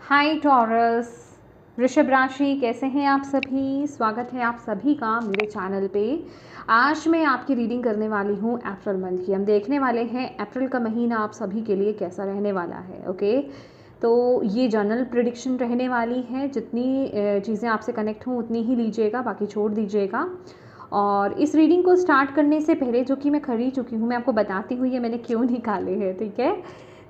हाय taurus, वृषभ राशि, कैसे हैं आप सभी। स्वागत है आप सभी का मेरे चैनल पे। आज मैं आपकी रीडिंग करने वाली हूँ अप्रैल मंथ की। हम देखने वाले हैं अप्रैल का महीना आप सभी के लिए कैसा रहने वाला है। ओके, तो ये जनरल प्रिडिक्शन रहने वाली है। जितनी चीज़ें आपसे कनेक्ट हों उतनी ही लीजिएगा, बाकी छोड़ दीजिएगा। और इस रीडिंग को स्टार्ट करने से पहले, जो कि मैं खरीद चुकी हूँ, मैं आपको बताती हूँ ये मैंने क्यों निकाले हैं, ठीक है।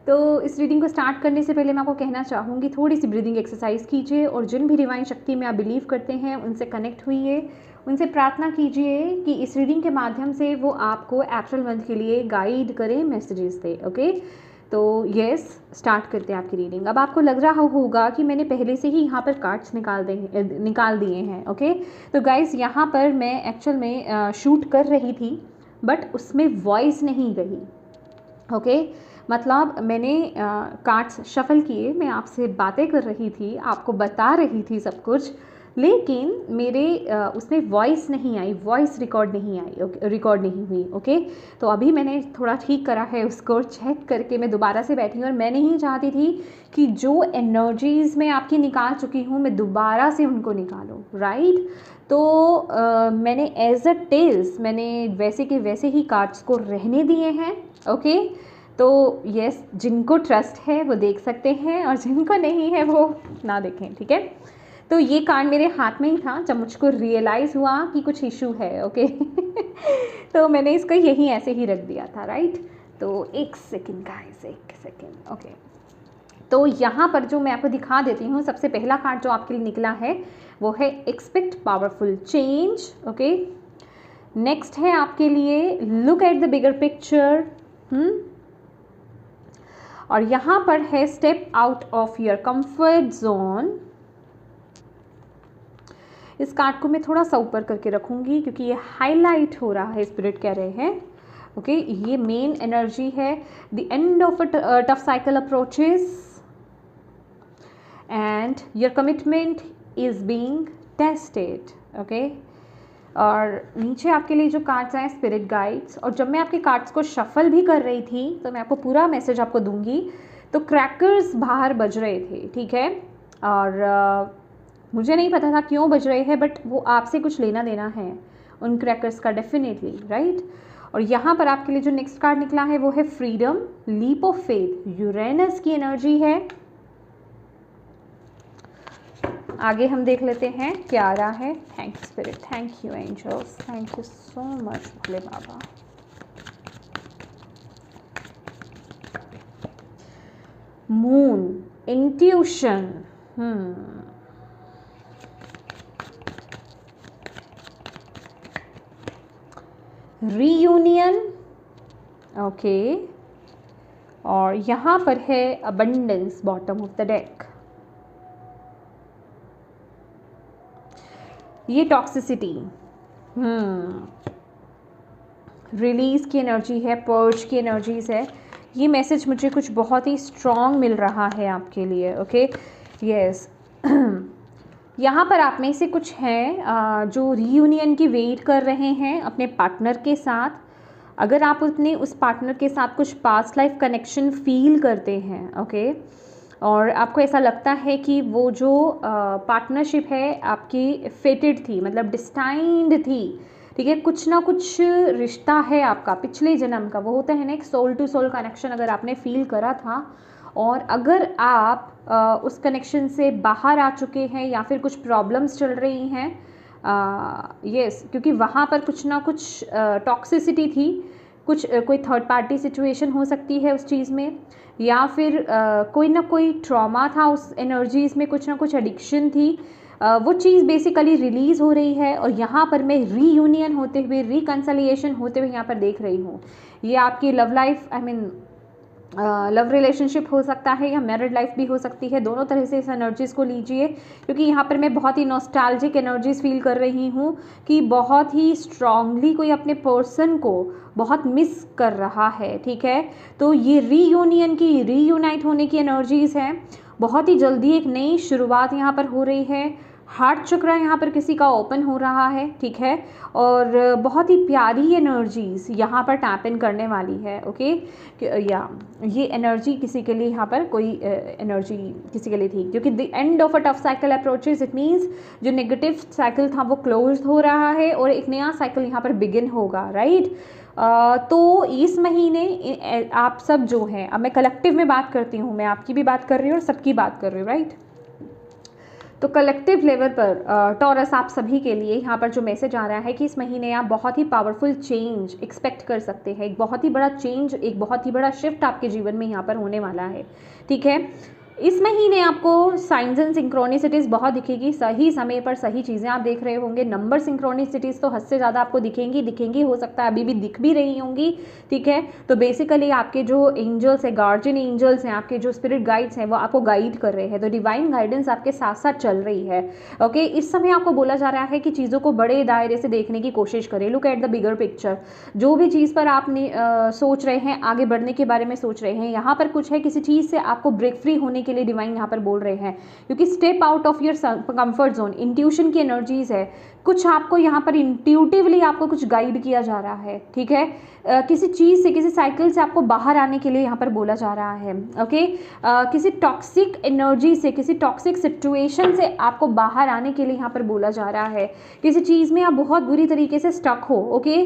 तो इस रीडिंग को स्टार्ट करने से पहले मैं आपको कहना चाहूँगी, थोड़ी सी ब्रीदिंग एक्सरसाइज कीजिए और जिन भी डिवाइन शक्ति में आप बिलीव करते हैं उनसे कनेक्ट हुइए, उनसे प्रार्थना कीजिए कि इस रीडिंग के माध्यम से वो आपको अप्रैल मंथ के लिए गाइड करें, मैसेजेस दे। ओके, तो यस, स्टार्ट करते हैं आपकी रीडिंग। अब आपको लग रहा होगा कि मैंने पहले से ही यहाँ पर कार्ड्स निकाल दिए हैं। ओके, तो गाइस यहाँ पर मैं एक्चुअल में शूट कर रही थी, बट उसमें वॉइस नहीं गई। ओके, मतलब मैंने कार्ड्स शफल किए, मैं आपसे बातें कर रही थी, आपको बता रही थी सब कुछ, लेकिन मेरे उसमें वॉइस नहीं आई, वॉइस रिकॉर्ड नहीं आई, रिकॉर्ड नहीं हुई। ओके, तो अभी मैंने थोड़ा ठीक करा है, उसको चेक करके मैं दोबारा से बैठी हूँ। और मैं नहीं चाहती थी कि जो एनर्जीज़ मैं आपकी निकाल चुकी हूँ मैं दोबारा से उनको निकालूँ, राइट। तो मैंने एज अ टेल्स मैंने वैसे के वैसे ही कार्ड्स को रहने दिए हैं। ओके, तो यस, जिनको ट्रस्ट है वो देख सकते हैं और जिनको नहीं है वो ना देखें, ठीक है। तो ये कार्ड मेरे हाथ में ही था जब मुझको रियलाइज़ हुआ कि कुछ इशू है। ओके तो मैंने इसको यहीं ऐसे ही रख दिया था, राइट। तो एक सेकेंड गाइस, एक सेकेंड। ओके, तो यहाँ पर जो मैं आपको दिखा देती हूँ, सबसे पहला कार्ड जो आपके लिए निकला है वो है expect powerful change. Okay, next है आपके लिए look at the bigger picture. और यहाँ पर है step out of your comfort zone. इस कार्ड को मैं थोड़ा सा ऊपर करके रखूँगी क्योंकि ये हाईलाइट हो रहा है, स्पिरिट कह रहे हैं। ओके, ये मेन एनर्जी है। The end of a tough cycle approaches and your commitment is being tested. Okay, और नीचे आपके लिए जो कार्ड्स आए स्पिरिट गाइड्स, और जब मैं आपके कार्ड्स को शफल भी कर रही थी तो मैं आपको पूरा मैसेज आपको दूंगी। तो क्रैकर्स बाहर बज रहे थे, ठीक है, और मुझे नहीं पता था क्यों बज रहे हैं, बट वो आपसे कुछ लेना देना है उन क्रैकर्स का, डेफिनेटली, राइट। और यहाँ पर आपके लिए जो नेक्स्ट कार्ड निकला है वो है freedom, leap of faith, Uranus की एनर्जी है। आगे हम देख लेते हैं क्या आ रहा है। Thank you spirit, thank you angels, thank you so much Bhole Baba. Moon, intuition, reunion. Okay, और यहाँ पर है abundance, bottom of the deck. ये टॉक्सिसिटी, रिलीज़ की एनर्जी है, पर्ज की एनर्जीज है। ये मैसेज मुझे कुछ बहुत ही स्ट्रॉन्ग मिल रहा है आपके लिए। ओके, यस यहाँ पर आप में से कुछ हैं जो रीयूनियन की वेट कर रहे हैं अपने पार्टनर के साथ। अगर आप अपने उस पार्टनर के साथ कुछ पास्ट लाइफ कनेक्शन फील करते हैं, ओके, और आपको ऐसा लगता है कि वो जो पार्टनरशिप है आपकी फेटेड थी, मतलब डिस्टाइंड थी, ठीक है, कुछ ना कुछ रिश्ता है आपका पिछले जन्म का। वो होता है ना एक सोल टू सोल कनेक्शन, अगर आपने फील करा था और अगर आप उस कनेक्शन से बाहर आ चुके हैं या फिर कुछ प्रॉब्लम्स चल रही हैं, यस, क्योंकि वहाँ पर कुछ ना कुछ टॉक्सिसिटी थी, कुछ कोई थर्ड पार्टी सिचुएशन हो सकती है उस चीज़ में, या फिर कोई ना कोई ट्रॉमा था उस एनर्जीज़ में, कुछ ना कुछ एडिक्शन थी। वो चीज़ बेसिकली रिलीज़ हो रही है और यहाँ पर मैं रीयूनियन होते हुए, रिकन्सिलिएशन होते हुए यहाँ पर देख रही हूँ। ये आपकी love life, I mean love relationship हो सकता है या मैरिड लाइफ भी हो सकती है। दोनों तरह से इस एनर्जीज़ को लीजिए, क्योंकि यहाँ पर मैं बहुत ही नॉस्टैल्जिक एनर्जीज़ फील कर रही हूँ कि बहुत ही स्ट्रांगली कोई अपने पर्सन को बहुत मिस कर रहा है, ठीक है। तो ये रीयूनियन की, रीयूनाइट होने की एनर्जीज़ हैं। बहुत ही जल्दी एक नई शुरुआत यहाँ पर हो रही है। हार्ट चक्र यहाँ पर किसी का ओपन हो रहा है, ठीक है, और बहुत ही प्यारी एनर्जीज यहाँ पर टैप इन करने वाली है। ओके, या ये एनर्जी किसी के लिए यहाँ पर कोई एनर्जी किसी के लिए थी, क्योंकि the end of a tough cycle approaches, it means जो नेगेटिव साइकिल था वो क्लोज हो रहा है और एक नया साइकिल यहाँ पर बिगिन होगा, राइट। तो इस महीने आप सब जो हैं, अब मैं कलेक्टिव में बात करती हूँ, मैं आपकी भी बात कर रही हूँ और सबकी बात कर रही हूँ, राइट। तो कलेक्टिव लेवल पर टॉरस आप सभी के लिए यहाँ पर जो मैसेज आ रहा है कि इस महीने आप बहुत ही पावरफुल चेंज एक्सपेक्ट कर सकते हैं। एक बहुत ही बड़ा चेंज, एक बहुत ही बड़ा शिफ्ट आपके जीवन में यहाँ पर होने वाला है, ठीक है। इस महीने आपको साइंस एंड सिंक्रोनिसिटीज़ बहुत दिखेगी, सही समय पर सही चीज़ें आप देख रहे होंगे। नंबर सिंक्रोनिसिटीज़ तो हद से ज़्यादा आपको दिखेंगी, हो सकता है अभी भी दिख भी रही होंगी, ठीक है। तो बेसिकली आपके जो एंजल्स हैं, गार्जियन एंजल्स हैं, आपके जो स्पिरिट गाइड्स हैं, वो आपको गाइड कर रहे हैं। तो डिवाइन गाइडेंस आपके साथ साथ चल रही है। ओके, इस समय आपको बोला जा रहा है कि चीज़ों को बड़े दायरे से देखने की कोशिश करें। Look at the bigger picture. जो भी चीज़ पर आपने सोच रहे हैं, आगे बढ़ने के बारे में सोच रहे हैं, यहाँ पर कुछ है, किसी चीज़ से आपको ब्रेक फ्री होने के लिए डिवाइन यहाँ पर बोल रहे हैं, क्योंकि step out of your comfort zone, intuition की एनर्जीज है। कुछ आपको यहाँ पर इंट्यूटिवली आपको कुछ गाइड किया जा रहा है, ठीक है। किसी चीज़ से, किसी साइकिल से आपको बाहर आने के लिए यहाँ पर बोला जा रहा है। ओके, किसी टॉक्सिक एनर्जी से, किसी टॉक्सिक सिचुएशन से आपको बाहर आने के लिए यहाँ पर बोला जा रहा है। किसी चीज़ में आप बहुत बुरी तरीके से स्टक हो। ओके,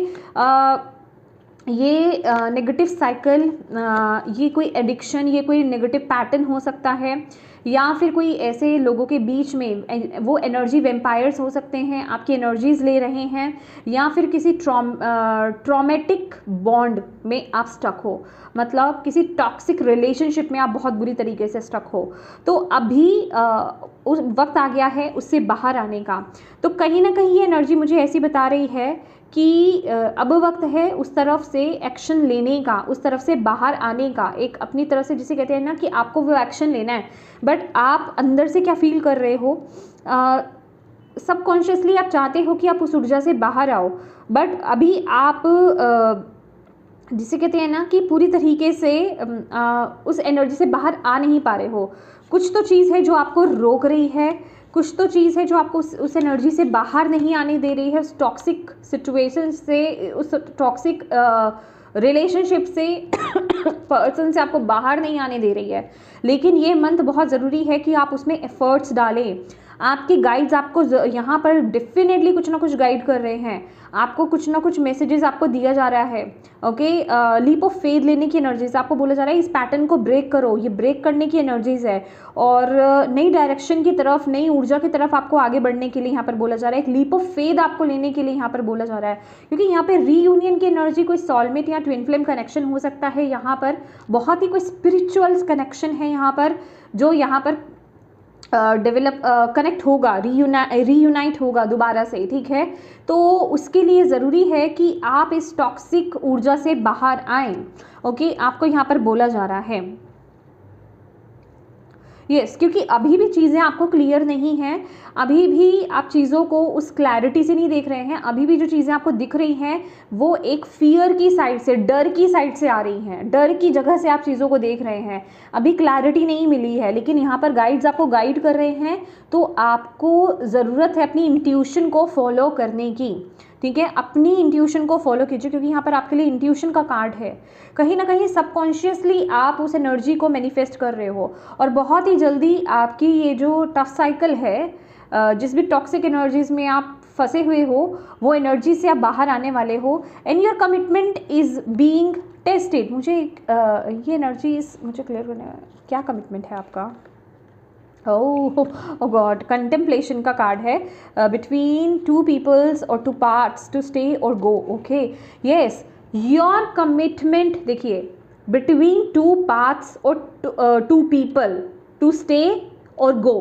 ये नेगेटिव साइकिल, ये एडिक्शन, ये कोई नेगेटिव पैटर्न हो सकता है, या फिर कोई ऐसे लोगों के बीच में वो एनर्जी वेम्पायर्स हो सकते हैं, आपकी एनर्जीज ले रहे हैं, या फिर किसी ट्रॉमेटिक बॉन्ड में आप स्टक हो, मतलब किसी टॉक्सिक रिलेशनशिप में आप बहुत बुरी तरीके से स्टक हो। तो अभी उस वक्त आ गया है उससे बाहर आने का। तो कहीं ना कहीं ये एनर्जी मुझे ऐसी बता रही है कि अब वक्त है उस तरफ से एक्शन लेने का, उस तरफ से बाहर आने का, एक अपनी तरफ से, जिसे कहते हैं ना कि आपको वो एक्शन लेना है, बट आप अंदर से क्या फील कर रहे हो, सबकॉन्शियसली आप चाहते हो कि आप उस ऊर्जा से बाहर आओ, बट अभी आप जिसे कहते हैं ना कि पूरी तरीके से उस एनर्जी से बाहर आ नहीं पा रहे हो। कुछ तो चीज़ है जो आपको रोक रही है, कुछ तो चीज़ है जो आपको उस एनर्जी से बाहर नहीं आने दे रही है, उस टॉक्सिक सिचुएशन से, उस टॉक्सिक रिलेशनशिप से, पर्सन से आपको बाहर नहीं आने दे रही है। लेकिन ये मंत्र बहुत ज़रूरी है कि आप उसमें एफर्ट्स डालें। आपके गाइड्स आपको यहाँ पर डेफिनेटली कुछ ना कुछ गाइड कर रहे हैं, आपको कुछ ना कुछ मैसेजेस आपको दिया जा रहा है। ओके, लीप ऑफ फेथ लेने की एनर्जीज, आपको बोला जा रहा है इस पैटर्न को ब्रेक करो, ये ब्रेक करने की एनर्जीज है, और नई डायरेक्शन की तरफ, नई ऊर्जा की तरफ आपको आगे बढ़ने के लिए यहाँ पर बोला जा रहा है। एक लीप ऑफ फेथ आपको लेने के लिए यहाँ पर बोला जा रहा है, क्योंकि यहाँ पे रीयूनियन की एनर्जी, कोई सॉलमेट या ट्विन फ्लेम कनेक्शन हो सकता है, यहाँ पर बहुत ही कोई स्पिरिचुअल कनेक्शन है यहाँ पर, जो यहाँ पर डेवलप कनेक्ट होगा, रीयूनाइट होगा दोबारा से, ठीक है। तो उसके लिए ज़रूरी है कि आप इस टॉक्सिक ऊर्जा से बाहर आएँ। ओके, आपको यहाँ पर बोला जा रहा है यस, क्योंकि अभी भी चीज़ें आपको क्लियर नहीं हैं, अभी भी आप चीज़ों को उस क्लैरिटी से नहीं देख रहे हैं। अभी भी जो चीज़ें आपको दिख रही हैं वो एक फियर की साइड से, डर की साइड से आ रही हैं, डर की जगह से आप चीज़ों को देख रहे हैं। अभी क्लैरिटी नहीं मिली है, लेकिन यहाँ पर गाइड्स आपको गाइड कर रहे हैं। तो आपको ज़रूरत है अपनी इंट्यूशन को फॉलो करने की, ठीक है। अपनी इंट्यूशन को फॉलो कीजिए, क्योंकि यहाँ पर आपके लिए इंट्यूशन का कार्ड है। कहीं ना कहीं सबकॉन्शियसली आप उस एनर्जी को मैनिफेस्ट कर रहे हो, और बहुत ही जल्दी आपकी ये जो टफ साइकिल है, जिस भी टॉक्सिक एनर्जीज में आप फंसे हुए हो, वो एनर्जी से आप बाहर आने वाले हो, and your commitment is being tested. मुझे ये एनर्जीज मुझे क्लियर करने, क्या कमिटमेंट है आपका? ओ गॉड, कंटेम्पलेशन का कार्ड है, बिटवीन टू पीपल्स और टू पार्ट्स, टू स्टे और गो। ओके, यस, योर कमिटमेंट, देखिए, बिटवीन टू पार्ट्स और टू पीपल, टू स्टे और गो,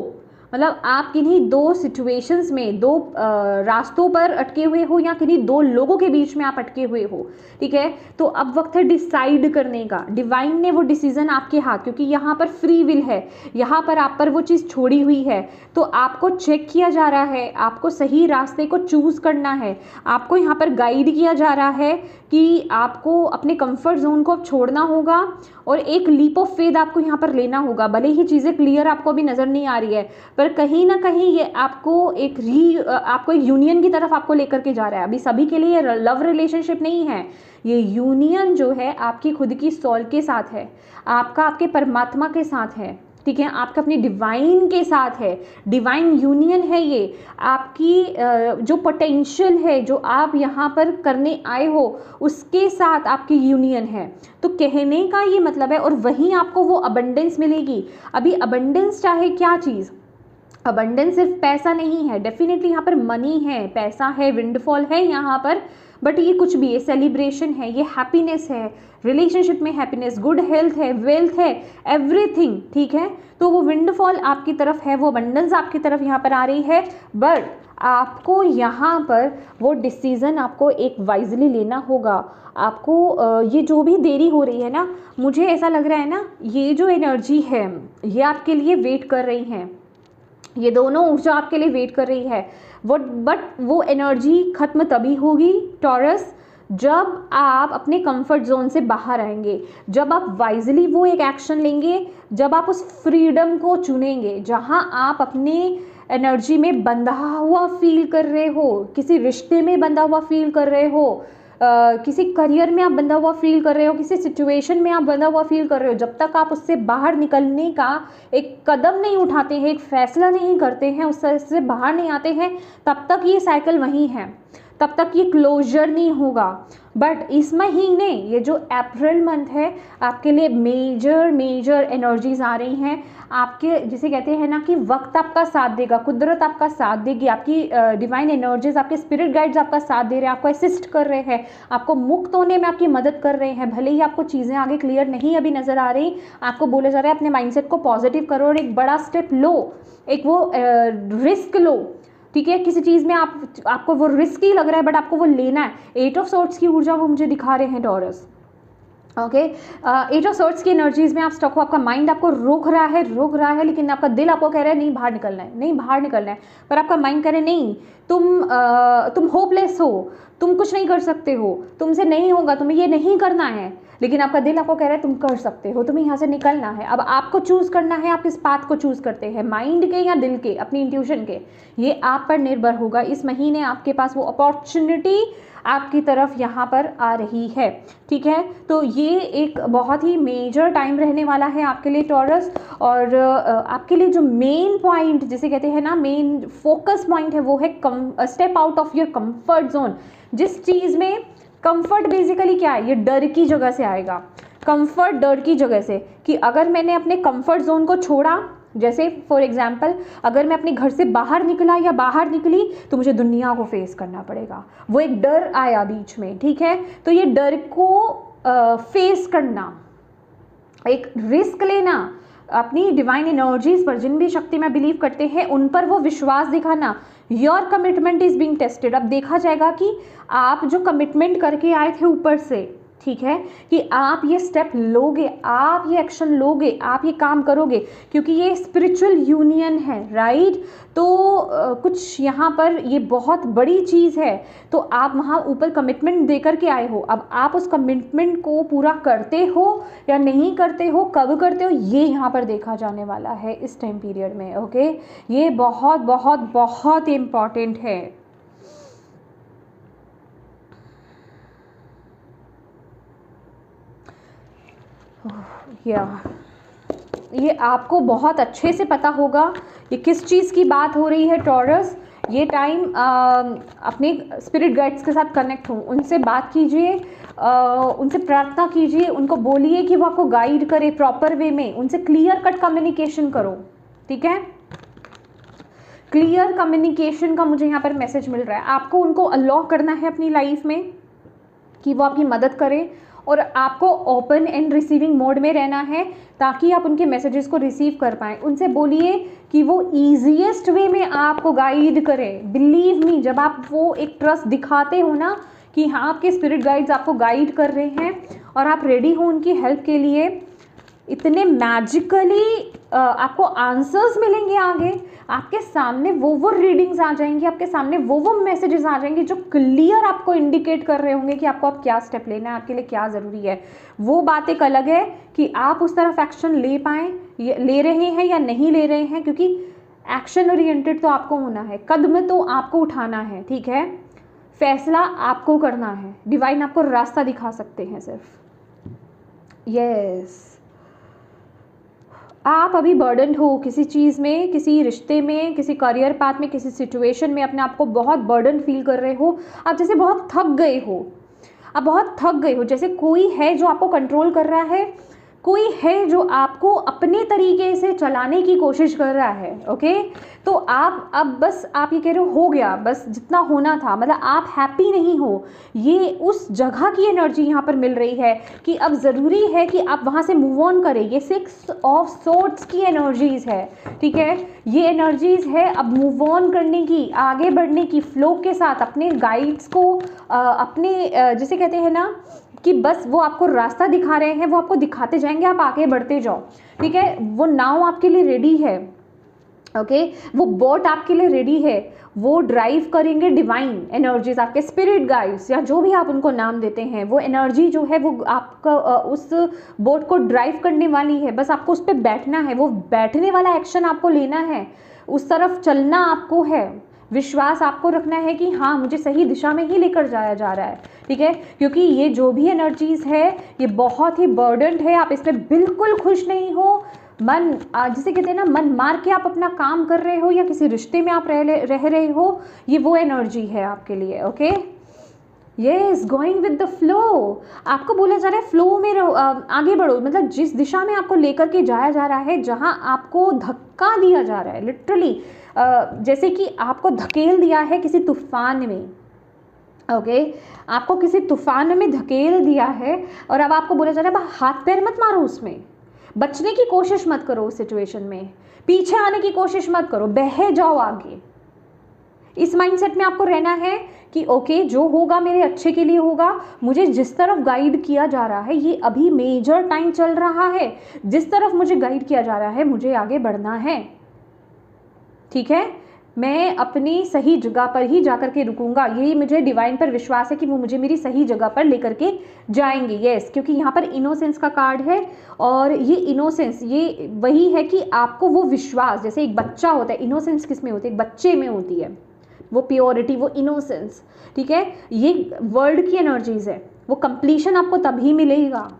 मतलब आप किन्हीं दो सिचुएशंस में, दो रास्तों पर अटके हुए हो, या किन्हीं दो लोगों के बीच में आप अटके हुए हो, ठीक है। तो अब वक्त है डिसाइड करने का। डिवाइन ने वो डिसीजन आपके हाथ, क्योंकि यहाँ पर फ्री विल है, यहाँ पर आप पर वो चीज़ छोड़ी हुई है, तो आपको चेक किया जा रहा है, आपको सही रास्ते को चूज़ करना है, आपको यहाँ पर गाइड किया जा रहा है कि आपको अपने कंफर्ट जोन को छोड़ना होगा, और एक लीप ऑफ फेथ आपको यहाँ पर लेना होगा। भले ही चीज़ें क्लियर आपको अभी नज़र नहीं आ रही है, पर कहीं ना कहीं ये आपको एक यूनियन की तरफ आपको लेकर के जा रहा है। अभी सभी के लिए लव रिलेशनशिप नहीं है, ये यूनियन जो है आपकी खुद की सोल के साथ है, आपका आपके परमात्मा के साथ है, ठीक है, आपका अपनी डिवाइन के साथ है, डिवाइन यूनियन है ये। आपकी जो पोटेंशियल है, जो आप यहाँ पर करने आए हो, उसके साथ आपकी यूनियन है। तो कहने का ये मतलब है, और वहीं आपको वो अबंडेंस मिलेगी। अभी अबंडेंस चाहे क्या चीज़, अबंडेंस सिर्फ पैसा नहीं है, डेफिनेटली यहाँ पर मनी है, पैसा है, विंडफॉल है यहाँ पर, बट ये कुछ भी है, सेलिब्रेशन है, ये हैप्पीनेस है, रिलेशनशिप में हैप्पीनेस, गुड हेल्थ है, वेल्थ है, एवरीथिंग, ठीक है। तो वो विंडफॉल आपकी तरफ है, वो अबंडेंस आपकी तरफ यहाँ पर आ रही है, बट आपको यहाँ पर वो डिसीज़न आपको एक वाइजली लेना होगा। आपको ये जो भी देरी हो रही है ना, मुझे ऐसा लग रहा है ना, ये जो एनर्जी है ये आपके लिए वेट कर रही है, ये दोनों ऊर्जा आपके लिए वेट कर रही है। बट वो एनर्जी खत्म तभी होगी टॉरस, जब आप अपने कंफर्ट जोन से बाहर आएंगे, जब आप वाइजली वो एक एक्शन लेंगे, जब आप उस फ्रीडम को चुनेंगे जहां आप अपने एनर्जी में बंधा हुआ फील कर रहे हो, किसी रिश्ते में बंधा हुआ फील कर रहे हो, किसी करियर में आप बंधा हुआ फील कर रहे हो, किसी सिचुएशन में आप बंधा हुआ फील कर रहे हो, जब तक आप उससे बाहर निकलने का एक कदम नहीं उठाते हैं, एक फैसला नहीं करते हैं, उससे बाहर नहीं आते हैं, तब तक ये साइकिल वहीं है, तब तक ये क्लोजर नहीं होगा। बट इस महीने, ये जो अप्रैल मंथ है, आपके लिए मेजर एनर्जीज आ रही हैं आपके, जिसे कहते हैं ना कि वक्त आपका साथ देगा, कुदरत आपका साथ देगी, आपकी डिवाइन एनर्जीज, आपके स्पिरिट गाइड्स आपका साथ दे रहे हैं, आपको असिस्ट कर रहे हैं, आपको मुक्त होने में आपकी मदद कर रहे हैं। भले ही आपको चीज़ें आगे क्लियर नहीं अभी नज़र आ रही, आपको बोला जा रहा है अपने माइंडसेट को पॉजिटिव करो और एक बड़ा स्टेप लो, एक वो रिस्क लो, ठीक है। किसी चीज़ में आपको वो रिस्क ही लग रहा है, बट आपको वो लेना है। 8 ऑफ सोर्ड्स की ऊर्जा वो मुझे दिखा रहे हैं टॉरस, ओके। 8 ऑफ सोर्ड्स की एनर्जीज में आप स्टक हो, आपका माइंड आपको रोक रहा है, लेकिन आपका दिल आपको कह रहा है नहीं बाहर निकलना है, पर आपका माइंड कह रहा है नहीं, तुम होपलेस हो, तुम कुछ नहीं कर सकते हो, तुमसे नहीं होगा, तुम्हें ये नहीं करना है, लेकिन आपका दिल आपको कह रहा है तुम कर सकते हो, तुम्हें यहाँ से निकलना है। अब आपको चूज़ करना है, आप किस पाथ को चूज़ करते हैं, माइंड के या दिल के, अपनी इंट्यूशन के, ये आप पर निर्भर होगा। इस महीने आपके पास वो अपॉर्चुनिटी आपकी तरफ यहाँ पर आ रही है, ठीक है। तो ये एक बहुत ही मेजर टाइम रहने वाला है आपके लिए टॉरस, और आपके लिए जो मेन पॉइंट, जिसे कहते हैं ना मेन फोकस पॉइंट है, वो है step out of your comfort zone. जिस चीज़ में कंफर्ट बेसिकली क्या है, ये डर की जगह से आएगा। कंफर्ट डर की जगह से, कि अगर मैंने अपने कंफर्ट जोन को छोड़ा, जैसे फॉर एग्जाम्पल अगर मैं अपने घर से बाहर निकला या बाहर निकली तो मुझे दुनिया को फेस करना पड़ेगा, वो एक डर आया बीच में, ठीक है। तो ये डर को फेस करना, एक रिस्क लेना, अपनी डिवाइन एनर्जीज पर, जिन भी शक्ति में बिलीव करते हैं उन पर वो विश्वास दिखाना, your commitment is being tested. अब देखा जाएगा कि आप जो कमिटमेंट करके आए थे ऊपर से, ठीक है, कि आप ये स्टेप लोगे, आप ये एक्शन लोगे, आप ये काम करोगे, क्योंकि ये स्पिरिचुअल यूनियन है, राइट। तो कुछ यहाँ पर ये बहुत बड़ी चीज़ है, तो आप वहाँ ऊपर कमिटमेंट देकर के आए हो। अब आप उस कमिटमेंट को पूरा करते हो या नहीं करते हो, कब करते हो, ये यहाँ पर देखा जाने वाला है इस टाइम पीरियड में, ओके। ये बहुत बहुत बहुत इम्पॉर्टेंट है। ये आपको बहुत अच्छे से पता होगा ये किस चीज़ की बात हो रही है टॉरस। ये टाइम अपने स्पिरिट गाइड्स के साथ कनेक्ट हो, उनसे बात कीजिए, उनसे प्रार्थना कीजिए, उनको बोलिए कि वो आपको गाइड करे प्रॉपर वे में, उनसे क्लियर कट कम्युनिकेशन करो, ठीक है। क्लियर कम्युनिकेशन का मुझे यहाँ पर मैसेज मिल रहा है। आपको उनको अलाउ करना है अपनी लाइफ में कि वो आपकी मदद करें, और आपको ओपन एंड रिसीविंग मोड में रहना है ताकि आप उनके मैसेजेस को रिसीव कर पाएँ। उनसे बोलिए कि वो ईजीएस्ट वे में आपको गाइड करें। बिलीव मी, जब आप वो एक ट्रस्ट दिखाते हो ना कि हाँ आपके स्पिरिट गाइड्स आपको गाइड कर रहे हैं और आप रेडी हो उनकी हेल्प के लिए, इतने मैजिकली आपको आंसर्स मिलेंगे आगे, आपके सामने वो रीडिंग्स आ जाएंगी, आपके सामने वो मैसेजेस आ जाएंगे जो क्लियर आपको इंडिकेट कर रहे होंगे कि आपको अब क्या स्टेप लेना है, आपके लिए क्या ज़रूरी है। वो बात एक अलग है कि आप उस तरफ एक्शन ले पाएँ, ले रहे हैं या नहीं ले रहे हैं, क्योंकि एक्शन ओरिएंटेड तो आपको होना है, कदम तो आपको उठाना है, ठीक है, फैसला आपको करना है। डिवाइन आपको रास्ता दिखा सकते हैं सिर्फ। यस, आप अभी बर्डन हो किसी चीज़ में, किसी रिश्ते में, किसी करियर पाथ में, किसी सिचुएशन में, अपने आप को बहुत बर्डन फील कर रहे हो। आप जैसे बहुत थक गए हो, आप बहुत थक गए हो, जैसे कोई है जो आपको कंट्रोल कर रहा है, कोई है जो आपको अपने तरीके से चलाने की कोशिश कर रहा है। ओके, तो आप अब बस आप ये कह रहे हो गया, बस जितना होना था, मतलब आप हैप्पी नहीं हो। ये उस जगह की एनर्जी यहाँ पर मिल रही है कि अब ज़रूरी है कि आप वहाँ से मूव ऑन करें। ये 6 ऑफ सोर्ड्स की एनर्जीज़ है, ठीक है, ये एनर्जीज़ है अब मूव ऑन करने की, आगे बढ़ने की, फ्लो के साथ अपने गाइड्स को अपने जिसे कहते हैं ना कि बस वो आपको रास्ता दिखा रहे हैं, वो आपको दिखाते जाएंगे, आप आगे बढ़ते जाओ, ठीक है। वो नाव आपके लिए रेडी है, ओके, वो बोट आपके लिए रेडी है, वो ड्राइव करेंगे डिवाइन एनर्जीज, आपके स्पिरिट गाइड्स या जो भी आप उनको नाम देते हैं, वो एनर्जी जो है वो आपका उस बोट को ड्राइव करने वाली है। बस आपको उस पर बैठना है, वो बैठने वाला एक्शन आपको लेना है, उस तरफ चलना आपको है, विश्वास आपको रखना है कि हाँ मुझे सही दिशा में ही लेकर जाया जा रहा है, ठीक है। क्योंकि ये जो भी एनर्जीज़ है ये बहुत ही बर्डन्ड है, आप इसमें बिल्कुल खुश नहीं हो। मन जिसे कहते हैं ना, मन मार के आप अपना काम कर रहे हो या किसी रिश्ते में आप रह रहे हो, ये वो एनर्जी है आपके लिए। Okay, yes, going with the flow, आपको बोला जा रहा है फ्लो में रहो, आगे बढ़ो, मतलब जिस दिशा में आपको लेकर के जाया जा रहा है, जहाँ आपको धक्का दिया जा रहा है, लिटरली जैसे कि आपको धकेल दिया है किसी तूफान में। ओके, आपको किसी तूफान में धकेल दिया है और अब आपको बोला जा रहा है हाथ पैर मत मारो, उसमें बचने की कोशिश मत करो, उस सिचुएशन में पीछे आने की कोशिश मत करो, बह जाओ आगे। इस माइंडसेट में आपको रहना है कि ओके जो होगा मेरे अच्छे के लिए होगा, मुझे जिस तरफ गाइड किया जा रहा है, ये अभी मेजर टाइम चल रहा है, जिस तरफ मुझे गाइड किया जा रहा है मुझे आगे बढ़ना है, ठीक है, मैं अपनी सही जगह पर ही जाकर के रुकूंगा। यही मुझे डिवाइन पर विश्वास है कि वो मुझे मेरी सही जगह पर लेकर के जाएंगे। यस, क्योंकि यहाँ पर इनोसेंस का कार्ड है और ये इनोसेंस ये वही है कि आपको वो विश्वास, जैसे एक बच्चा होता है, इनोसेंस किस में होती है, एक बच्चे में होती है, वो प्योरिटी, वो इनोसेंस, ठीक है। ये वर्ल्ड की एनर्जीज है, वो कंप्लीशन आपको तभी मिलेगा,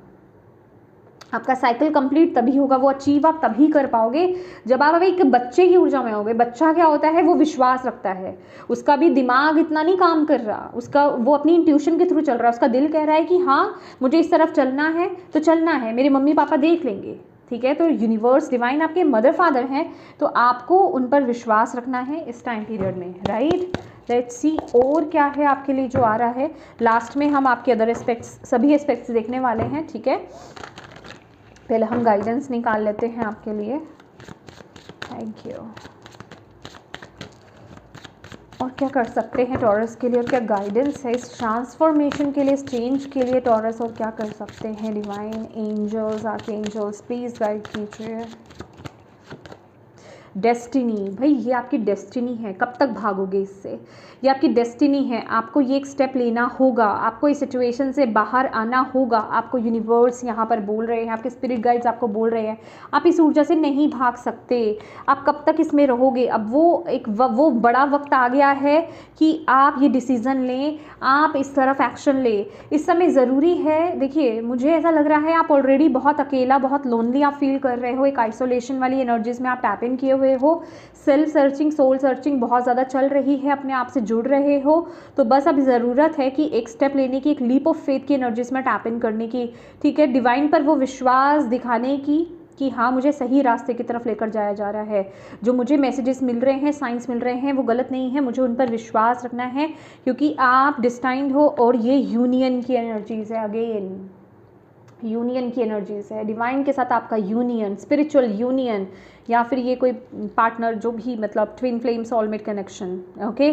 आपका साइकिल कंप्लीट तभी होगा, वो अचीव आप तभी कर पाओगे जब आप एक बच्चे की ऊर्जा में होगे। बच्चा क्या होता है, वो विश्वास रखता है, उसका भी दिमाग इतना नहीं काम कर रहा, उसका वो अपनी इंट्यूशन के थ्रू चल रहा है, उसका दिल कह रहा है कि हाँ मुझे इस तरफ चलना है तो चलना है, मेरे मम्मी पापा देख लेंगे, ठीक है। तो यूनिवर्स डिवाइन आपके मदर फादर हैं, तो आपको उन पर विश्वास रखना है इस टाइम पीरियड में, राइट। लेट्स सी और क्या है आपके लिए जो आ रहा है। लास्ट में हम आपके अदर एस्पेक्ट्स, सभी एस्पेक्ट्स देखने वाले हैं, ठीक है। पहले हम गाइडेंस निकाल लेते हैं आपके लिए। Thank you. और क्या कर सकते हैं टॉरस के लिए, और क्या गाइडेंस है इस ट्रांसफॉर्मेशन के लिए, इस चेंज के लिए टॉरस, और क्या कर सकते हैं divine angels, archangels, please guide कीजिए। डेस्टिनी, भाई ये आपकी डेस्टिनी है, कब तक भागोगे इससे, ये आपकी डेस्टिनी है, आपको ये एक स्टेप लेना होगा, आपको इस सिचुएशन से बाहर आना होगा। आपको यूनिवर्स यहाँ पर बोल रहे हैं, आपके स्पिरिट गाइड्स आपको बोल रहे हैं, आप इस ऊर्जा से नहीं भाग सकते, आप कब तक इसमें रहोगे। अब वो बड़ा वक्त आ गया है कि आप ये डिसीज़न लें, आप इस तरफ एक्शन लें। इस समय ज़रूरी है, देखिए मुझे ऐसा लग रहा है आप ऑलरेडी बहुत अकेला, बहुत लोनली आप फील कर रहे हो, एक आइसोलेशन वाली एनर्जीज में आप टैप इन किए हुए हो, सेल्फ सर्चिंग, सोल सर्चिंग बहुत ज़्यादा चल रही है, अपने आप से जुड़ रहे हो। तो बस अब ज़रूरत है कि एक स्टेप लेने की, एक लीप ऑफ फेथ की एनर्जीज में टैप इन करने की, ठीक है, डिवाइन पर वो विश्वास दिखाने की कि हाँ मुझे सही रास्ते की तरफ लेकर जाया जा रहा है, जो मुझे मैसेजेस मिल रहे हैं, साइंस मिल रहे हैं, वो गलत नहीं है, मुझे उन पर विश्वास रखना है, क्योंकि आप डिस्टाइंड हो और ये यूनियन की एनर्जीज है, अगेन यूनियन की एनर्जीज है, डिवाइन के साथ आपका यूनियन, स्पिरिचुअल यूनियन, या फिर ये कोई पार्टनर जो भी, मतलब twin flame soulmate connection, okay.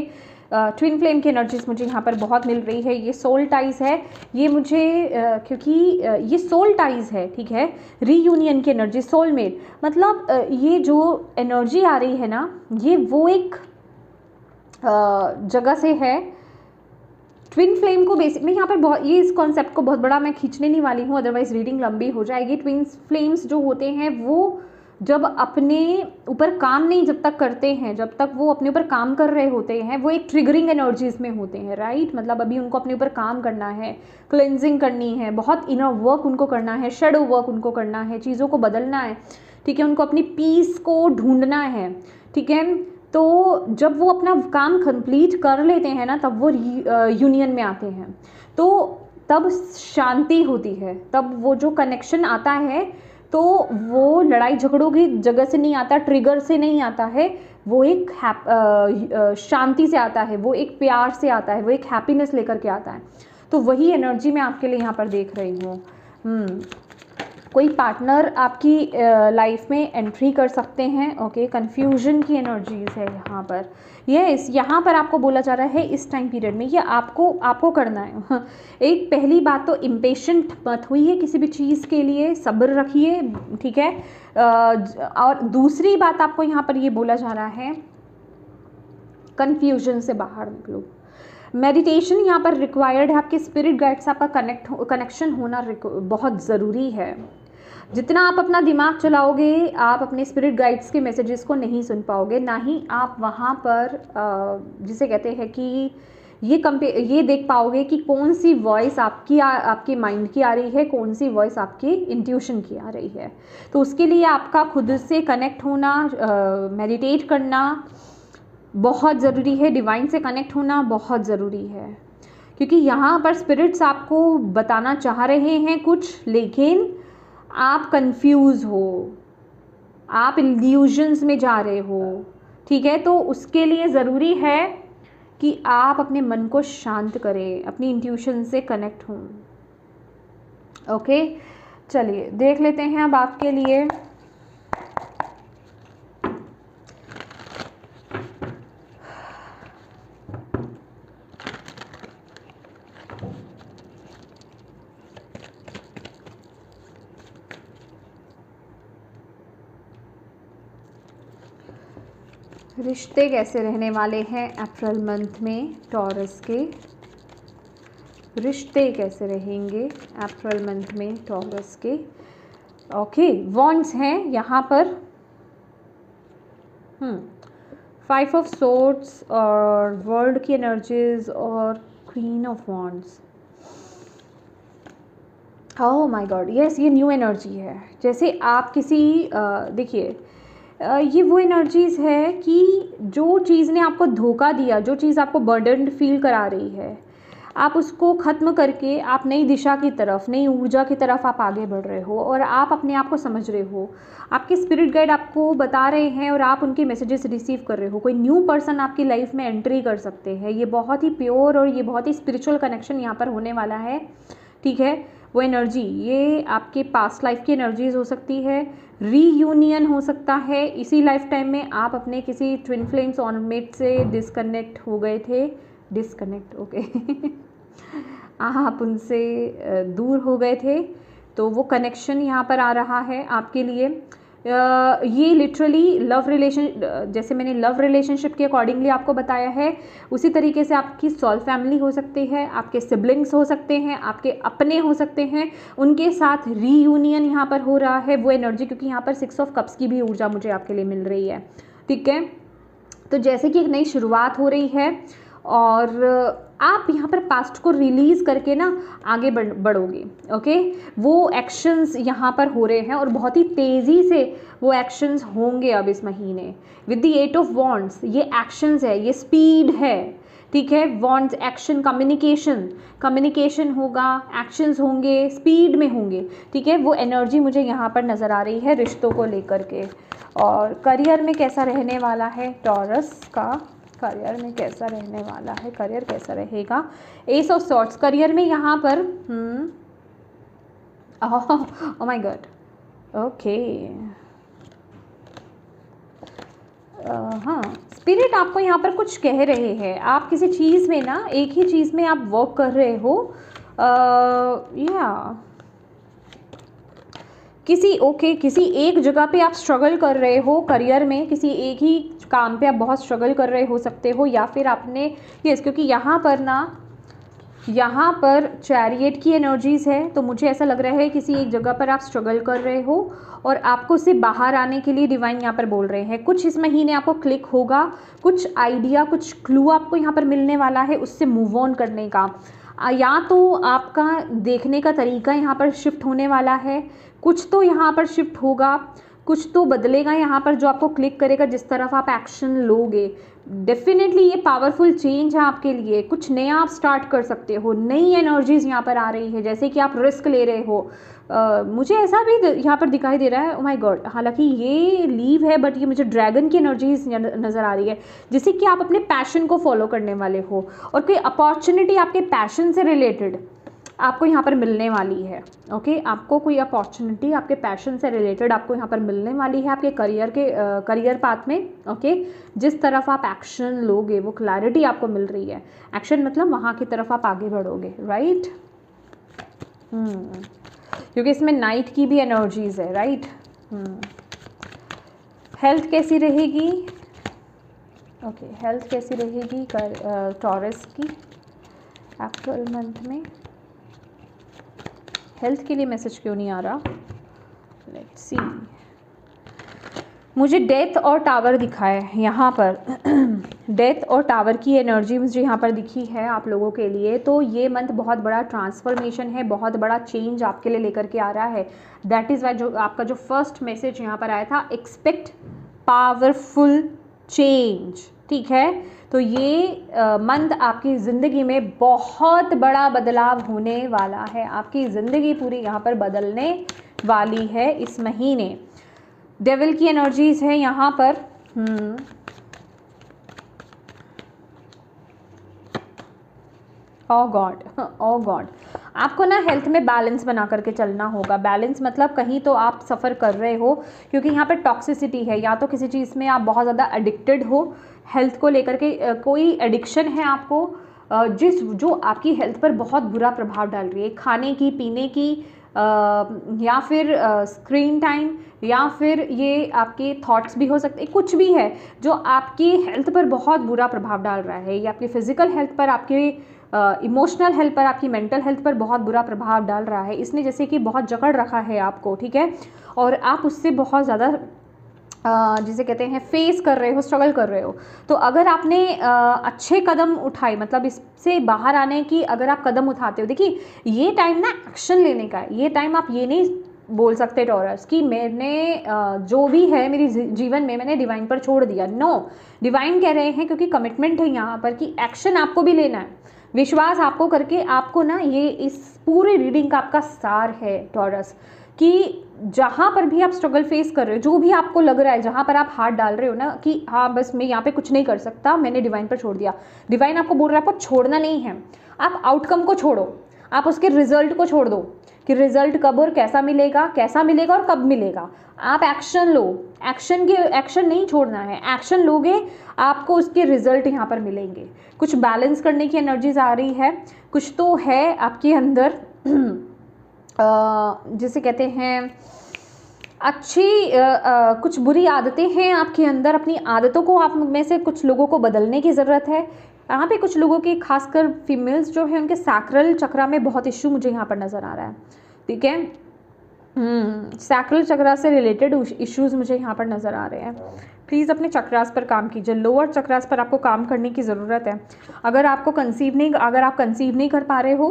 Twin flame की एनर्जीज मुझे यहाँ पर बहुत मिल रही है। ये सोल टाइज है, ये मुझे क्योंकि ये सोल टाइज है, ठीक है, रीयूनियन की एनर्जी, सोलमेट, मतलब ये जो एनर्जी आ रही है ना, ये वो एक जगह से है। ट्विन फ्लेम को बेसिक में यहाँ पर बहुत, ये इस कॉन्सेप्ट को बहुत बड़ा मैं खींचने नहीं वाली हूँ, अदरवाइज रीडिंग लंबी हो जाएगी। ट्विन फ्लेम्स जो होते हैं वो जब अपने ऊपर काम नहीं जब तक करते हैं, जब तक वो अपने ऊपर काम कर रहे होते हैं, वो एक ट्रिगरिंग एनर्जीज में होते हैं, राइट। मतलब अभी उनको अपने ऊपर काम करना है, क्लेंजिंग करनी है, बहुत इनर वर्क उनको करना है, शेडो वर्क उनको करना है, चीज़ों को बदलना है, ठीक है, उनको अपनी पीस को ढूंढना है, ठीक है। तो जब वो अपना काम कंप्लीट कर लेते हैं ना, तब वो यूनियन में आते हैं, तो तब शांति होती है, तब वो जो कनेक्शन आता है तो वो लड़ाई झगड़ों की जगह से नहीं आता, ट्रिगर से नहीं आता है, वो एक शांति से आता है, वो एक प्यार से आता है, वो एक हैप्पीनेस लेकर के आता है। तो वही एनर्जी मैं आपके लिए यहाँ पर देख रही हूँ। कोई पार्टनर आपकी लाइफ में एंट्री कर सकते हैं, ओके। कन्फ्यूजन की एनर्जीज है यहाँ पर, यस, यहाँ पर आपको बोला जा रहा है इस टाइम पीरियड में ये आपको करना है। एक पहली बात तो इम्पेशेंट मत होइए किसी भी चीज़ के लिए, सब्र रखिए, ठीक है। और दूसरी बात आपको यहाँ पर ये बोला जा रहा है, कन्फ्यूजन से बाहर निकलो। मेडिटेशन यहाँ पर रिक्वायर्ड है, आपके स्पिरिट गाइड से आपका कनेक्शन होना बहुत ज़रूरी है। जितना आप अपना दिमाग चलाओगे, आप अपने स्पिरिट गाइड्स के मैसेजेस को नहीं सुन पाओगे, ना ही आप वहाँ पर जिसे कहते हैं कि ये देख पाओगे कि कौन सी वॉइस आपके माइंड की आ रही है, कौन सी वॉइस आपकी इंट्यूशन की आ रही है। तो उसके लिए आपका खुद से कनेक्ट होना, मेडिटेट करना बहुत ज़रूरी है, डिवाइन से कनेक्ट होना बहुत ज़रूरी है, क्योंकि यहाँ पर स्पिरिट्स आपको बताना चाह रहे हैं कुछ, लेकिन आप कंफ्यूज हो, आप इल्यूजन्स में जा रहे हो, ठीक है। तो उसके लिए ज़रूरी है कि आप अपने मन को शांत करें, अपनी इंट्यूशन से कनेक्ट हों, ओके। चलिए देख लेते हैं अब आपके लिए रिश्ते कैसे रहने वाले हैं अप्रैल मंथ में टॉरस के। रिश्ते कैसे रहेंगे अप्रैल मंथ में टॉरस के, ओके। वॉन्ड्स हैं यहाँ पर, 5 ऑफ सोर्ड्स और वर्ल्ड की एनर्जीज और queen of wands. Oh my God, yes, ये न्यू एनर्जी है। जैसे आप किसी देखिए, ये वो एनर्जीज़ है कि जो चीज़ ने आपको धोखा दिया, जो चीज़ आपको बर्डन फील करा रही है, आप उसको ख़त्म करके आप नई दिशा की तरफ, नई ऊर्जा की तरफ आप आगे बढ़ रहे हो, और आप अपने आप को समझ रहे हो, आपके स्पिरिट गाइड आपको बता रहे हैं और आप उनके मैसेजेस रिसीव कर रहे हो। कोई न्यू पर्सन आपकी लाइफ में एंट्री कर सकते हैं, ये बहुत ही प्योर और ये बहुत ही स्पिरिचुअल कनेक्शन यहाँ पर होने वाला है, ठीक है। वो एनर्जी, ये आपके पास्ट लाइफ की एनर्जीज हो सकती है, रीयूनियन हो सकता है, इसी लाइफ टाइम में आप अपने किसी ट्विन फ्लेम सोलमेट से डिस्कनेक्ट हो गए थे, डिस्कनेक्ट, ओके। आप उनसे दूर हो गए थे, तो वो कनेक्शन यहाँ पर आ रहा है आपके लिए। ये लिटरली लव रिलेशन, जैसे मैंने लव रिलेशनशिप के अकॉर्डिंगली आपको बताया है, उसी तरीके से आपकी सोल फैमिली हो सकती है, आपके सिबलिंग्स हो सकते हैं, आपके अपने हो सकते हैं, उनके साथ रीयूनियन यहाँ पर हो रहा है वो एनर्जी, क्योंकि यहाँ पर 6 ऑफ कप्स की भी ऊर्जा मुझे आपके लिए मिल रही है, ठीक है। तो जैसे कि एक नई शुरुआत हो रही है और आप यहाँ पर पास्ट को रिलीज़ करके ना आगे बढ़ोगे, ओके। वो एक्शंस यहाँ पर हो रहे हैं और बहुत ही तेज़ी से वो एक्शंस होंगे अब इस महीने विद द 8 ऑफ वॉन्ड्स। ये एक्शंस है, ये स्पीड है, ठीक है। वॉन्ड्स, एक्शन, कम्युनिकेशन होगा, एक्शंस होंगे, स्पीड में होंगे, ठीक है। वो एनर्जी मुझे यहाँ पर नज़र आ रही है रिश्तों को लेकर के। और करियर में कैसा रहने वाला है टॉरस का, करियर में कैसा रहने वाला है, करियर कैसा रहेगा। एस ऑफ सॉर्ट्स, करियर में यहाँ पर ओह माय गॉड, ओके। हाँ, स्पिरिट आपको यहाँ पर कुछ कह रहे हैं, आप किसी चीज़ में ना, एक ही चीज़ में आप वर्क कर रहे हो, या किसी एक जगह पे आप स्ट्रगल कर रहे हो करियर में, किसी एक ही काम पे आप बहुत स्ट्रगल कर रहे हो सकते हो, या फिर आपने यस, क्योंकि यहाँ पर ना यहाँ पर चैरियट की एनर्जीज़ है, तो मुझे ऐसा लग रहा है किसी एक जगह पर आप स्ट्रगल कर रहे हो और आपको उससे बाहर आने के लिए डिवाइन यहाँ पर बोल रहे हैं। कुछ इस महीने आपको क्लिक होगा, कुछ आइडिया, कुछ क्लू आपको यहाँ पर मिलने वाला है उससे मूव ऑन करने का। या तो आपका देखने का तरीका यहाँ पर शिफ्ट होने वाला है, कुछ तो यहाँ पर शिफ्ट होगा, कुछ तो बदलेगा यहाँ पर जो आपको क्लिक करेगा, जिस तरफ आप एक्शन लोगे। डेफिनेटली ये पावरफुल चेंज है आपके लिए, कुछ नया आप स्टार्ट कर सकते हो, नई एनर्जीज यहाँ पर आ रही है, जैसे कि आप रिस्क ले रहे हो। मुझे ऐसा भी यहाँ पर दिखाई दे रहा है, ओ माय गॉड, हालांकि ये लीव है बट ये मुझे ड्रैगन की एनर्जीज नज़र आ रही है, जैसे कि आप अपने पैशन को फॉलो करने वाले हो और कोई अपॉर्चुनिटी आपके पैशन से रिलेटेड आपको यहाँ पर मिलने वाली है। ओके, आपको कोई अपॉर्चुनिटी आपके पैशन से रिलेटेड आपको यहाँ पर मिलने वाली है आपके करियर पाथ में। ओके, जिस तरफ आप एक्शन लोगे वो क्लैरिटी आपको मिल रही है। एक्शन मतलब वहाँ की तरफ आप आगे बढ़ोगे, राइट। क्योंकि इसमें नाइट की भी एनर्जीज है, राइट। हेल्थ कैसी रहेगी? ओके, हेल्थ कैसी रहेगी टॉरस की अप्रैल मंथ में? हेल्थ के लिए मैसेज क्यों नहीं आ रहा? Let's see. मुझे डेथ और टावर दिखा है यहाँ पर। डेथ और टावर की एनर्जी मुझे यहाँ पर दिखी है आप लोगों के लिए। तो ये मंथ बहुत बड़ा ट्रांसफॉर्मेशन है, बहुत बड़ा चेंज आपके लिए लेकर के आ रहा है। दैट इज़ वाई जो आपका जो फर्स्ट मैसेज यहाँ पर आया था, एक्सपेक्ट पावरफुल चेंज, ठीक है। तो ये मंथ आपकी ज़िंदगी में बहुत बड़ा बदलाव होने वाला है, आपकी ज़िंदगी पूरी यहाँ पर बदलने वाली है इस महीने। डेविल की एनर्जीज है यहाँ पर। ओ गॉड, ओ गॉड, आपको ना हेल्थ में बैलेंस बना करके चलना होगा। बैलेंस मतलब कहीं तो आप सफ़र कर रहे हो, क्योंकि यहाँ पे टॉक्सिसिटी है, या तो किसी चीज़ में आप बहुत ज़्यादा एडिक्टेड हो, हेल्थ को लेकर के कोई एडिक्शन है आपको, जो आपकी हेल्थ पर बहुत बुरा प्रभाव डाल रही है, खाने की, पीने की, या फिर स्क्रीन टाइम, या फिर ये आपके थॉट्स भी हो सकते हैं, कुछ भी है जो आपकी हेल्थ पर बहुत बुरा प्रभाव डाल रहा है। ये आपकी फिजिकल हेल्थ पर, आपके इमोशनल हेल्थ पर, आपकी मेंटल हेल्थ पर बहुत बुरा प्रभाव डाल रहा है। इसने जैसे कि बहुत जकड़ रखा है आपको, ठीक है, और आप उससे बहुत ज़्यादा जिसे कहते हैं फेस कर रहे हो, स्ट्रगल कर रहे हो। तो अगर आपने अच्छे कदम उठाए, मतलब इससे बाहर आने की अगर आप कदम उठाते हो, देखिए ये टाइम ना एक्शन लेने का है। ये टाइम आप ये नहीं बोल सकते टॉरस कि मैंने जो भी है मेरी जीवन में मैंने डिवाइन पर छोड़ दिया। नो, डिवाइन कह रहे हैं, क्योंकि कमिटमेंट है यहाँ पर कि एक्शन आपको भी लेना है, विश्वास आपको करके आपको ना, ये इस पूरी रीडिंग का आपका सार है टॉरस, कि जहाँ पर भी आप स्ट्रगल फेस कर रहे हो, जो भी आपको लग रहा है, जहाँ पर आप हाथ डाल रहे हो ना कि हाँ बस मैं यहाँ पे कुछ नहीं कर सकता, मैंने डिवाइन पर छोड़ दिया, डिवाइन आपको बोल रहा है आपको छोड़ना नहीं है। आप आउटकम को छोड़ो, आप उसके रिजल्ट को छोड़ दो कि रिजल्ट कब और कैसा मिलेगा और कब मिलेगा। आप एक्शन लो, एक्शन नहीं छोड़ना है, एक्शन लोगे आपको उसके रिजल्ट यहाँ पर मिलेंगे। कुछ बैलेंस करने की एनर्जीज आ रही है, कुछ तो है आपके अंदर जिसे कहते हैं अच्छी कुछ बुरी आदतें हैं आपके अंदर। अपनी आदतों को आप में से कुछ लोगों को बदलने की ज़रूरत है। यहाँ पे कुछ लोगों की, खासकर फीमेल्स जो है, उनके सैक्रल चक्रा में बहुत इश्यू मुझे यहाँ पर नज़र आ रहा है, ठीक है। सैक्रल चक्रा से रिलेटेड इश्यूज़ मुझे यहाँ पर नज़र आ रहे हैं। प्लीज़ अपने चक्रास पर काम कीजिए, लोअर चक्रास पर आपको काम करने की ज़रूरत है। अगर आप कंसीव नहीं कर पा रहे हो,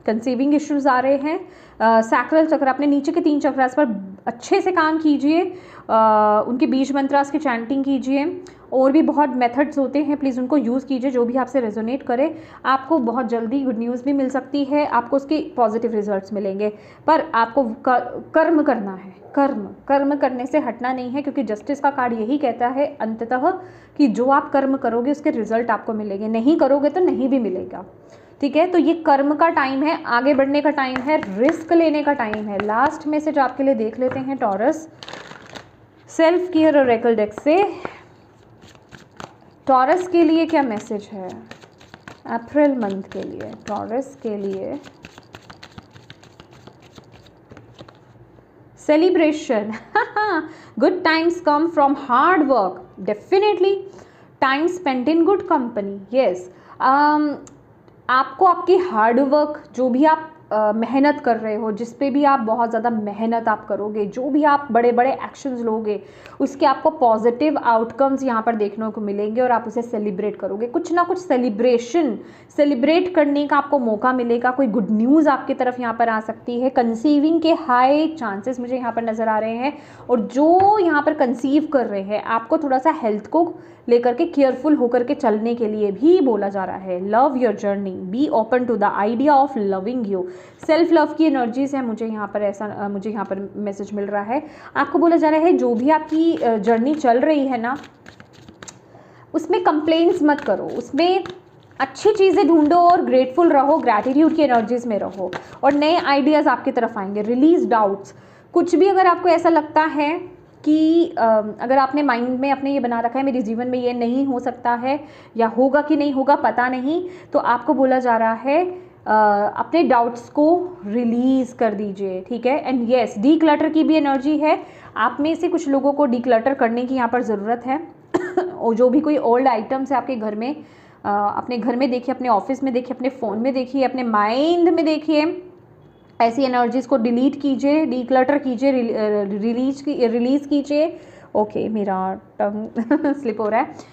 कंसीविंग इश्यूज़ आ रहे हैं, सैक्रल चक्र, अपने नीचे के 3 चक्रास पर अच्छे से काम कीजिए, उनके बीज मंत्रास की चैंटिंग कीजिए। और भी बहुत मेथड्स होते हैं, प्लीज़ उनको यूज़ कीजिए, जो भी आपसे रेजोनेट करे। आपको बहुत जल्दी गुड न्यूज़ भी मिल सकती है, आपको उसके पॉजिटिव रिजल्ट्स मिलेंगे। पर आपको कर्म करना है, कर्म करने से हटना नहीं है, क्योंकि जस्टिस का कार्ड यही कहता है अंततः कि जो आप कर्म करोगे उसके रिजल्ट आपको मिलेंगे, नहीं करोगे तो नहीं भी मिलेगा, ठीक है। तो ये कर्म का टाइम है, आगे बढ़ने का टाइम है, रिस्क लेने का टाइम है। लास्ट मैसेज आपके लिए देख लेते हैं taurus, self care Oracle deck से। टॉरस के लिए क्या मैसेज है अप्रैल मंथ के लिए? टॉरस के लिए celebration, good times come from hard work, definitely time spent in good company, yes. आपको आपकी हार्ड वर्क, जो भी आप मेहनत कर रहे हो, जिस पे भी आप बहुत ज़्यादा मेहनत आप करोगे, जो भी आप बड़े बड़े एक्शंस लोगे, उसके आपको पॉजिटिव आउटकम्स यहाँ पर देखने को मिलेंगे और आप उसे सेलिब्रेट करोगे। कुछ ना कुछ सेलिब्रेट करने का आपको मौका मिलेगा। कोई गुड न्यूज़ आपकी तरफ यहाँ पर आ सकती है। कंसीविंग के हाई चांसेस मुझे यहाँ पर नज़र आ रहे हैं। और जो यहाँ पर कंसीव कर रहे हैं, आपको थोड़ा सा हेल्थ को लेकर के केयरफुल होकर के चलने के लिए भी बोला जा रहा है। Love your journey, be open to the idea of loving you. Self love की एनर्जीज है मुझे यहाँ पर, ऐसा मुझे यहाँ पर मैसेज मिल रहा है। आपको बोला जा रहा है जो भी आपकी जर्नी चल रही है ना, उसमें कंप्लेंट्स मत करो, उसमें अच्छी चीज़ें ढूंढो और ग्रेटफुल रहो, ग्रैटिट्यूड की एनर्जीज में रहो और नए आइडियाज़ आपकी तरफ आएंगे। Release doubts. कुछ भी अगर आपको ऐसा लगता है कि अगर आपने माइंड में अपने ये बना रखा है मेरे जीवन में ये नहीं हो सकता है या होगा कि नहीं होगा पता नहीं, तो आपको बोला जा रहा है अपने डाउट्स को रिलीज़ कर दीजिए, ठीक है। एंड येस, डी क्लटर की भी एनर्जी है। आप में से कुछ लोगों को डी क्लटर करने की यहाँ पर ज़रूरत है। और जो भी कोई ओल्ड आइटम्स है आपके घर में, अपने घर में देखिए, अपने ऑफिस में देखिए, अपने फ़ोन में देखिए, अपने माइंड में देखिए, ऐसी एनर्जीज़ को डिलीट कीजिए, डीक्लटर कीजिए, रिलीज़ कीजिए। ओके, मेरा टंग स्लिप हो रहा है।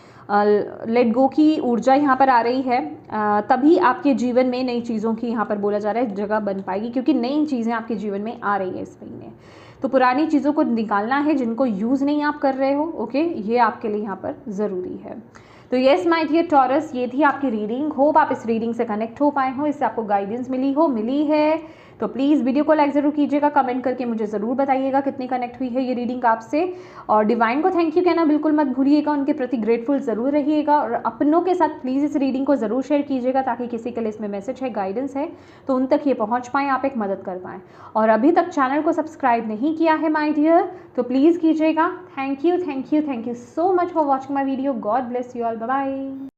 लेट गो की ऊर्जा यहाँ पर आ रही है। तभी आपके जीवन में नई चीज़ों की यहाँ पर बोला जा रहा है जगह बन पाएगी, क्योंकि नई चीज़ें आपके जीवन में आ रही है इस महीने। तो पुरानी चीज़ों को निकालना है जिनको यूज़ नहीं आप कर रहे हो। ओके, ये आपके लिए यहाँ पर ज़रूरी है। तो येस माय डियर टॉरस, ये थी आपकी रीडिंग। होप आप इस रीडिंग से कनेक्ट हो पाए हो, इससे आपको गाइडेंस मिली है। तो प्लीज़ वीडियो को लाइक ज़रूर कीजिएगा, कमेंट करके मुझे ज़रूर बताइएगा कितनी कनेक्ट हुई है ये रीडिंग आपसे। और डिवाइन को थैंक यू कहना बिल्कुल मत भूलिएगा, उनके प्रति ग्रेटफुल ज़रूर रहिएगा। और अपनों के साथ प्लीज़ इस रीडिंग को ज़रूर शेयर कीजिएगा, ताकि किसी के लिए इसमें मैसेज है, गाइडेंस है, तो उन तक ये पहुँच पाएँ, आप एक मदद कर पाएँ। और अभी तक चैनल को सब्सक्राइब नहीं किया है माई डियर, तो प्लीज़ कीजिएगा। Thank you so much for watching my video. God bless you all. Bye bye.